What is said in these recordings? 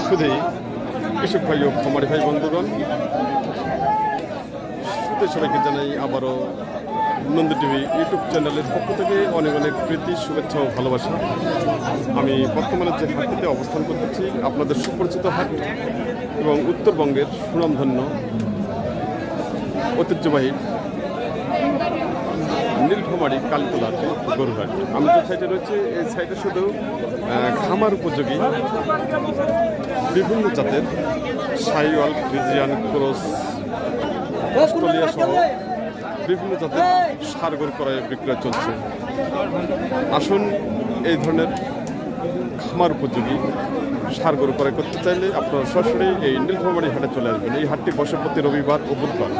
শুধুই কৃষক ভাই ও খামারি ভাই বন্ধুগণ, শুধু সবাইকে জানাই আবারও নন্দী টিভি ইউটিউব চ্যানেলের পক্ষ থেকে অনেক অনেক প্রীতি, শুভেচ্ছা ও ভালোবাসা। আমি বর্তমানে যে হাটটিতে অবস্থান করতেছি আপনাদের সুপরিচিত হাট এবং উত্তরবঙ্গের সুনামধন্য ঐতিহ্যবাহী নীলফামারী কালীতলার গরুহাট। আমি যে সাইডে রয়েছে এই সাইডে শুধু খামার উপযোগী বিভিন্ন জাতের শাহিওয়াল, ফ্রিজিয়ান, ক্রস, অস্ট্রেলিয়া সহ বিভিন্ন জাতের ষাঁড় গরু ক্রয় বিক্রয় চলছে। আসুন এই ধরনের খামার উপযোগী ষাঁড় গরু ক্রয় করতে চাইলে আপনারা সরাসরি এই নীলফামারী হাটে চলে আসবেন। এই হাটটি বসে প্রতি রবিবার ও বুধবার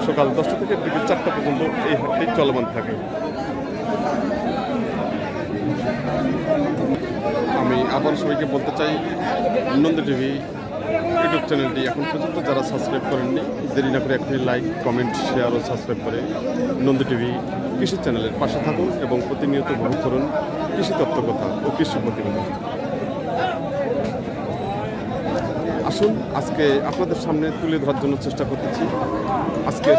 সকাল 10টা থেকে বিকেল 4টা পর্যন্ত এই হাটটি চলমান থাকে। আমি আবার সবাইকে বলতে চাই, নন্দী টিভি ইউটিউব চ্যানেলটি এখন পর্যন্ত যারা সাবস্ক্রাইব করেননি, দেরি না করে এখনই লাইক, কমেন্ট, শেয়ার ও সাবস্ক্রাইব করে নন্দী টিভি কৃষি চ্যানেলের পাশে থাকুন এবং প্রতিনিয়ত উপভোগ করুন কৃষি তত্ত্বকথা ও কৃষি প্রতিবেদন। আসুন আজকে আপনাদের সামনে তুলে ধরার জন্য চেষ্টা করতেছি আজকে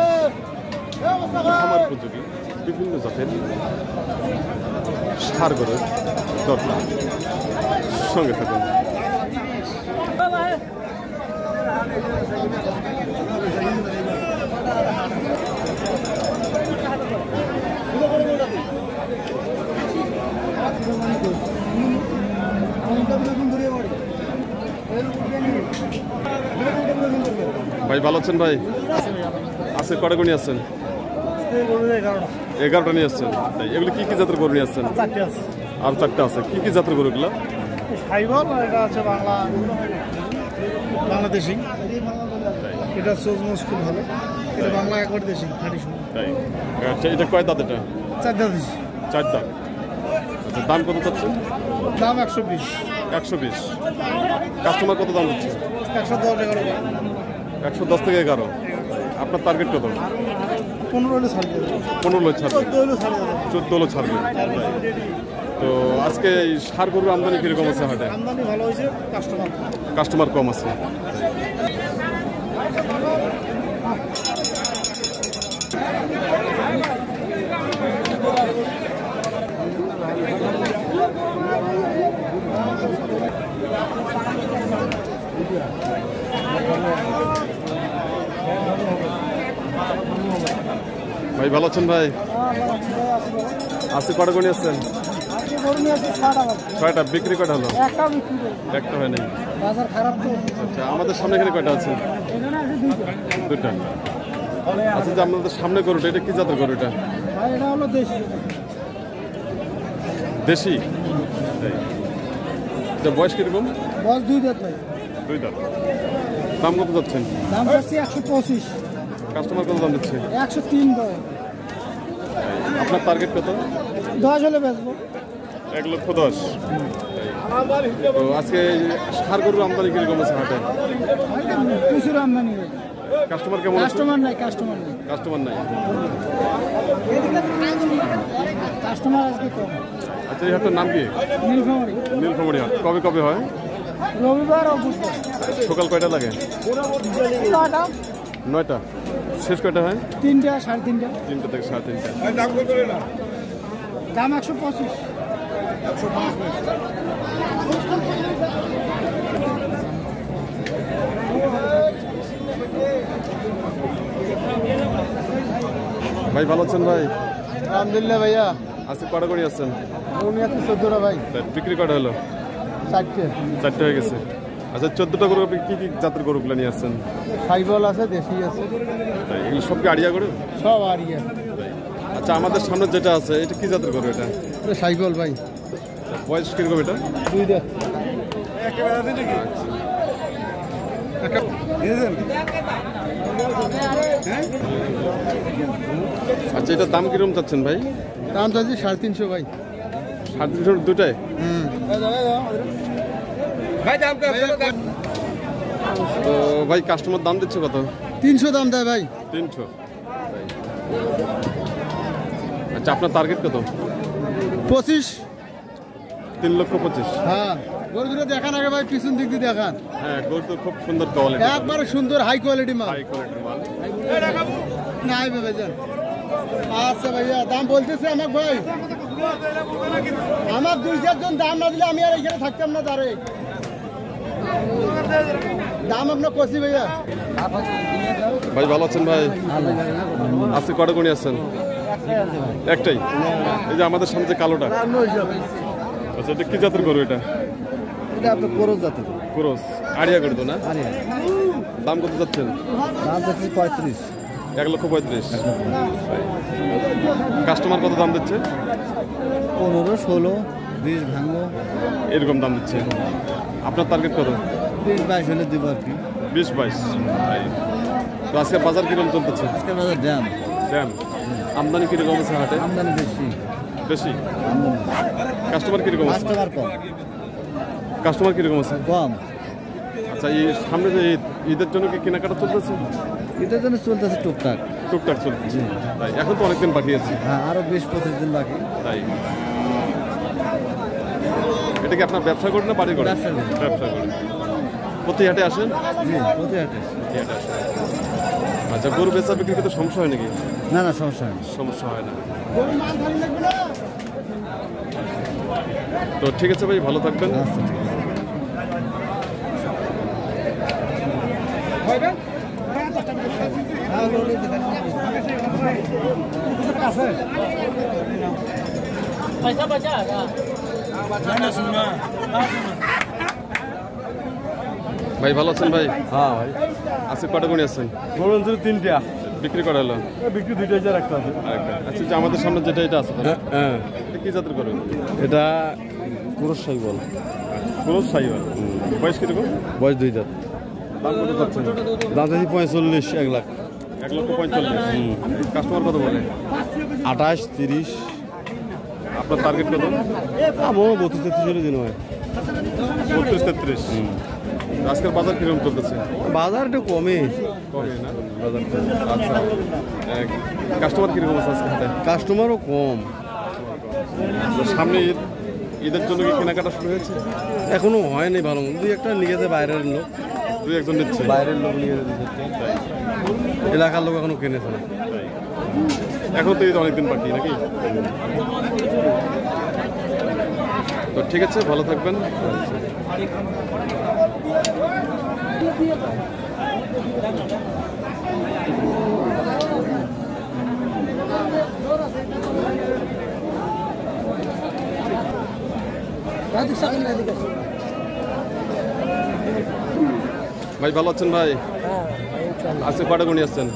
খামার উপযোগী বিভিন্ন জাতের ষাঁড় গরুর দরদাম। সঙ্গে থাকুন। ভাই ভালো আছেন? ভাই আছে কটা গরু নিয়ে আসছেন? 11টা নিয়ে আসছেন। তাই এগুলো কি কি জাতের গরু নিয়ে আসছেন? আর 4টা আছে। কি কি জাতের গরুগুলো? বাংলাদেশি, এটা সোজমোজ খুব ভালো, এটা বাংলা একবার দেশি খাঁটি শুনে। তাই আচ্ছা, এটা কয় দাঁত? এটা 4 দাঁত দেশি। 4 দাঁত। আচ্ছা, দাম কত চাচ্ছেন? দাম 120। 120। কাস্টমার কত দাম দিচ্ছে? 110, 11। 110 থেকে 11। আপনার টার্গেট কত? 15 হলে ছাড় দেবে। 15 হলে ছাড়বে। 14 হলে ছাড় দেবে। 14 হলে ছাড়বে। তো আজকে এই ষাঁড় গরুর আমদানি কিরকম আছে হাটে? আমদানি ভালো হয়েছে, কাস্টমার কম আছে। ভাই ভালো আছেন? ভাই আজকে কটা গরু নিয়ে আসছেন? 6টা। বিক্রি কটা হলো? একটা হয় নাই। আচ্ছা, আমাদের সামনে এখানে কয়টা আছে? 2টা। আচ্ছা, যে আপনাদের সামনে গরুটা, এটা কি জাতের গরু? এটা দেশি। এটা বয়স কিরকম? বয়স 2 দাঁত। 2 দাঁত। দাম কত যাচ্ছেন? দাম হচ্ছে 125। কাস্টমার কত দাম দিচ্ছে? 103। আপনার টার্গেট কত? 10 হলে বেচবো। 1,10,000। তো আজকে ষাঁড় গরুর আমদানি কিরকম আছে হাটে? প্রচুর আমদানি। কাস্টমার কেমন? কাস্টমার নাই। কাস্টমার নাই। কাস্টমার আজকে কম। আচ্ছা, এই হাটের নাম কি? নীলফামারী হাট। কবে কবে হয়? রবিবার ও বুধবার। সকাল কয়টা লাগে? 9টা। শেষ কয়টা হয়? 3টা, 3:30। 3টা থেকে 3:30। দাম 125। ভাই ভালো আছেন? ভাই আলহামদুলিল্লাহ। ভাইয়া আজকে কটা করে আসছেন? 14টা। ভাই বিক্রি কটা হলো? 4টে হয়ে গেছে। আচ্ছা, 14টা গরু কি কি জাতের গরুগুলো নিয়ে আসছেন? সাইবল আছে, দেশি আছে। এগুলো সব কি আড়িয়া গরু? সব আড়িয়া। আচ্ছা, আমাদের সামনে যেটা আছে এটা কি জাতের গরু? এটা সাইবল। ভাই বয়স কিরকম? এটা 2 দাঁত। আচ্ছা, এটার দাম কিরকম চাচ্ছেন ভাই? দাম চাচ্ছি 350। ভাই 350 দুটাই? তো ভাই কাস্টমার দাম দিচ্ছে কত? 300 দাম দেয় ভাই। 300। আচ্ছা, আপনার টার্গেট কত? 25। 3,25,000। হ্যাঁ, গরু দুটো দেখান আগে ভাই, পিছন দিক দিয়ে দেখান। হ্যাঁ, গরু তো খুব সুন্দর কোয়ালিটি, একবারে সুন্দর হাই কোয়ালিটি মাল। হাই কোয়ালিটির মাল। নাই ভাই যান। আচ্ছা ভাইয়া, দাম বলতেছে আমাকে ভাই, আমার 2-4 জন দাম না দিলে আমি আর এখানে থাকতাম না। তারে দাম আপনার কষি ভাইয়া। ভাই ভালো আছেন ভাই? আজকে কটা গুণি আছেন? একটাই। এই যে আমাদের সামনে যে কালোটা, আচ্ছা এটা কি জাতের গরু? এটা এটা আপনার কোরস জাতের। ক্রস আড়িয়া গরু তো না? আরে দাম কত যাচ্ছেন? দাম যাচ্ছে 35। 1,35,000। কাস্টমার কত দাম দিচ্ছে? 15, 16, 20 ভাঙবো, এরকম দাম দিচ্ছে। আপনার টার্গেট কত? 20-22 হলে দিব আর কি। 20-22। তো আজকে বাজার কিরকম চলতেছে? আজকে বাজার দাম ড্যাম আমদানি কিরকম আছে হাটে? আমদানি বেশি। বেশি। আমদানি কাস্টমার কিরকম আছে? কাস্টমার কম। কাস্টমার কিরকম আছে? কম। আচ্ছা, এই সামনে যে ঈদের জন্য কি কেনাকাটা চলতেছে? এটার জন্য চলতেছে টুকটাক। টুকটাক চলতেছে, তাই? এখন তো অনেকদিন বাকি আছে। হ্যাঁ, আরো 20-25 দিন বাকি। তাই এটা কি আপনার ব্যবসা করেন না বাড়ি করেন? ব্যবসা করি। ব্যবসা করেন। প্রতি হাটে আসেন? জি, প্রতি হাটে। প্রতি হাটে আসেন। আচ্ছা, গরু বেচা বিক্রি করতে সমস্যা হয় নাকি? না না, সমস্যা নেই। সমস্যা হয় না। তো ঠিক আছে ভাই, ভালো থাকবেন। আচ্ছা, ঠিক আছে। ভাই ভালো আছেন ভাই? হ্যাঁ ভাই, আজকে কটা গুণি আছেন? গরু অঞ্চলে 3টা, বিক্রি করা হলো? বিক্রি 2টা একটা আছে। আচ্ছা, যে আমাদের সামনে যেটা এটা আছে, হ্যাঁ, এটা কি জাতের গরু? এটা ক্রস সাইকেল, ক্রস সাইওয়াল। বয়স কিরকম? বয়স 2 দাঁত। দাম কত যাচ্ছেন? দাম চাইছি 45, 1 লাখ। 1,45,000। কাস্টমার কত বলে? 28, 30। আপনার টার্গেট কত? আমার 32-33 দিন হয়। 32-33। আজকের বাজার কিরকম চলতেছে? বাজার একটু কমে। কমে না? বাজারটা আচ্ছা, কাস্টমার কিরকম আছে আজকে হাটে? কাস্টমারও কম। তো সামনে ঈদ, ঈদের জন্য কি কেনাকাটা শুরু হয়েছে? এখনো হয়নি ভালো মতো। 2-1টা নিয়ে যেতে বাইরের লোক, দুই একজন নিচ্ছে। বাইরের লোক নিয়ে যেতে। এলাকার লোক এখনো কিনেছে না। এখন তো ঈদ অনেকদিন বাকি নাকি? তো ঠিক আছে, ভালো থাকবেন। ভাই ভালো আছেন ভাই? আজকে কটা গুণি আসছেন?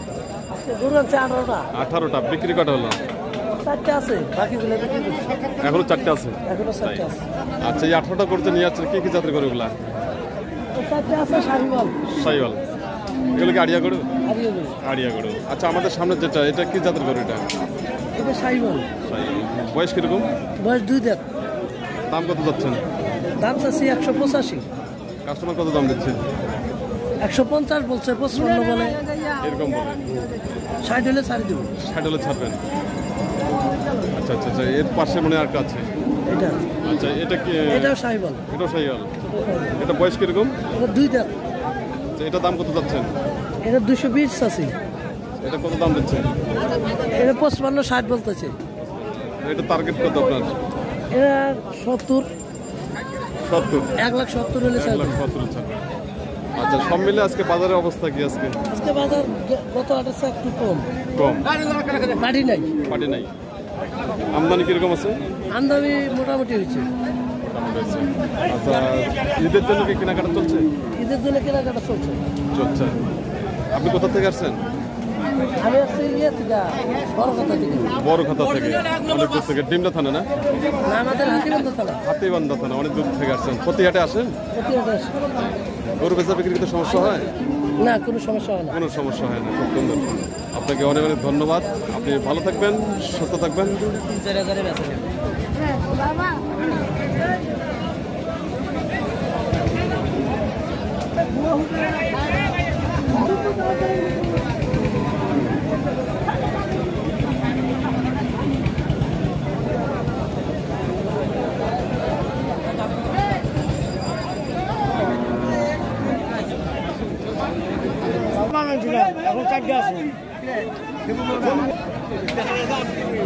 18টা। বিক্রি কটা হলো? 4টা আছে, বাকিগুলো বিক্রি করছি। এখনো 4টে আছে। এখনো 4টা আছে। আচ্ছা, এই 18টা করতে নিয়ে যাচ্ছেন, কি কি জাতের গরুগুলা? 4টা আছে শাহিওয়াল, সাইওয়াল। এগুলো কি আড়িয়া গরু? হারিয়ে গেছে। আড়িয়া গরু। আচ্ছা, আমাদের সামনে যেটা, এটা কি জাতের গরু? এটা এটা শাহিওয়াল। সাইওয়াল। বয়স কিরকম? বয়স 2 দাঁত। দাম কত যাচ্ছেন? দাম চাচ্ছি 185। কাস্টমার কত দাম দিচ্ছে? 150 বলছে, 55 বলে। এরকম বলে 60 হলে ছাড়ি দেবো। 60 হলে ছাড়বেন। আচ্ছা আচ্ছা আচ্ছা, এর পাশে মনে হয় একটা আছে। এটা আচ্ছা, এটা কি? এটাও শাহিওয়াল। এটাও সাইওয়াল। এটা বয়স কিরকম? এটা 2 দাঁত। আচ্ছা, এটা দাম কত যাচ্ছেন? এটা 220 আছে। এটা কত দাম দিচ্ছে? এটা 55-60 বলতেছে। এটা টার্গেট কত আপনার? এটা 70। 70। 1,70,000 হলে ছাড়ি দেবো। 1,70,000 ছাড়বেন। আচ্ছা, সব মিলে আজকে বাজারের অবস্থা কি? আজকে আজকে বাজার গত হাটের চেয়ে একটু কম। কম, বাড়ি নাই। পাটি নাই। আমদানি কিরকম আছে? আমদানি মোটামুটি হয়েছে। আচ্ছা, ঈদের জন্য কি কেনাকাটা চলছে? ঈদের জন্য কেনাকাটা চলছে। চলছে। আপনি কোথা থেকে আসছেন? আমি আসছি ইয়ে থেকে, বড় কথা থেকে। বড় খাতা থেকে, অনেক দূর থেকে। ডিমলা থানা না? না, আমাদের হাতিবান্ধা থানা। হাতিবান্ধা থানা, অনেক দূর থেকে আসছেন। প্রতি হাটে আসেন? প্রতি হাটে আসি। গরু বেচা বিক্রি করতে সমস্যা হয়? না, কোনো সমস্যা হয় না। কোনো সমস্যা হয় না। খুব সুন্দর। আপনাকে অনেক অনেক ধন্যবাদ। আপনি ভালো থাকবেন, সুস্থ থাকবেন। 3-4 বেচা যাবে। আনছিলাম, এখন 4টা আছে।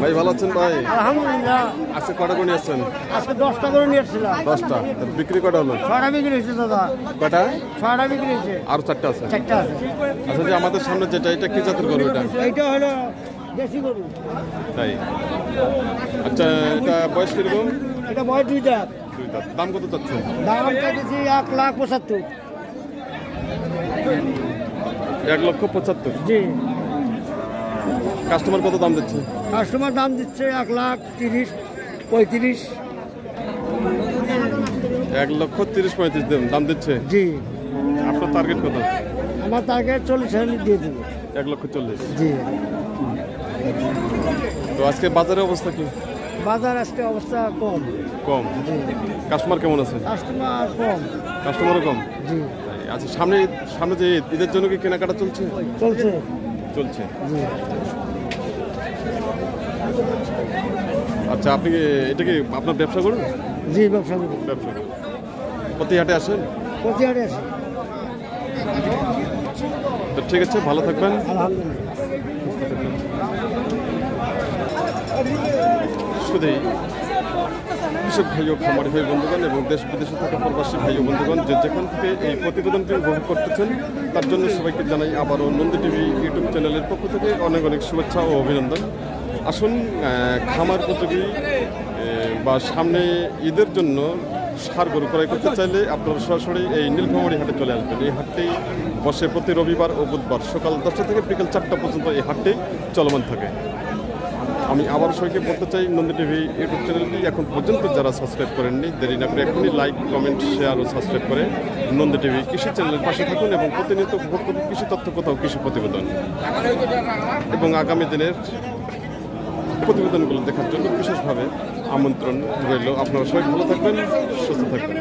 ভাই ভালো আছেন ভাই? আলহামদুলিল্লাহ। আজকে কটা করে নিয়ে আসছেন? আজকে 10টা করে নিয়ে এসেছিলাম। 10টা। বিক্রি কটা হলো? 6টা বিক্রি হয়েছে দাদা। কটা? 6টা বিক্রি হয়েছে। আরো 4টা আছে। 4টা আছে। আচ্ছা, যে আমাদের সামনে যেটা, এটা কি জাতের গরু? এটা এইটা হলো দেশি গরু। তাই? আচ্ছা, এটা বয়স কিরকম? এটা বয়স 2 দাঁত। 2 দাঁত। দাম কত চাচ্ছেন? দাম চাইছি 1,75,000। 1,75,000। জি। কাস্টমার কত দাম দিচ্ছে? কাস্টমার দাম দিচ্ছে 1,30,000, 35,000। 1,30,000-35,000 দাম দিচ্ছে। জি। আপনার টার্গেট কত? আমার টার্গেট 40,000 দিয়ে দেবো। 1,40,000। জি। তো আজকে বাজারের অবস্থা কি? বাজার আজকে অবস্থা কম। কম। জি। কাস্টমার কেমন আছে? কাস্টমার কম। কাস্টমারও কম। জি। আচ্ছা, সামনে যে ঈদের জন্য কি কেনাকাটা চলছে? চলছে। চলছে। জি। আচ্ছা, আপনি এটা কি আপনার ব্যবসা করুন? জি, ব্যবসা করি। ব্যবসা করুন। প্রতি হাটে আসেন? প্রতিহারে আছে। তো ঠিক আছে, ভালো থাকবেন। আলহামদুলিল্লাহ। শুধুই কৃষক ভাই ও খামারি ভাই বন্ধুগণ এবং দেশ বিদেশে থাকা প্রবাসী ভাই ও বন্ধুগণ যে যেখান থেকে এই প্রতিবেদনটি উপভোগ করতেছেন তার জন্য সবাইকে জানাই আবারও নন্দী টিভি ইউটিউব চ্যানেলের পক্ষ থেকে অনেক অনেক শুভেচ্ছা ও অভিনন্দন। আসুন, খামার উপযোগী বা সামনে ঈদের জন্য ষাঁড় গরু ক্রয় করতে চাইলে আপনারা সরাসরি এই নীলফামারী হাটে চলে আসবেন। এই হাটটি বসে প্রতি রবিবার ও বুধবার সকাল 10টা থেকে বিকেল 4টা পর্যন্ত এই হাটটি চলমান থাকে। আমি আবার সবাইকে বলতে চাই, নন্দী টিভি ইউটিউব চ্যানেলটি এখন পর্যন্ত যারা সাবস্ক্রাইব করেননি, দেরি না করে এখনই লাইক, কমেন্ট, শেয়ার ও সাবস্ক্রাইব করে নন্দী টিভি কৃষি চ্যানেলের পাশে থাকুন এবং প্রতিনিয়ত উপভোগ করুন কৃষি তথ্য, কোথাও কৃষি প্রতিবেদন এবং আগামী দিনের প্রতিবেদনগুলো দেখার জন্য বিশেষভাবে আমন্ত্রণ রইল। আপনারা সবাই ভালো থাকবেন, সুস্থ থাকবেন।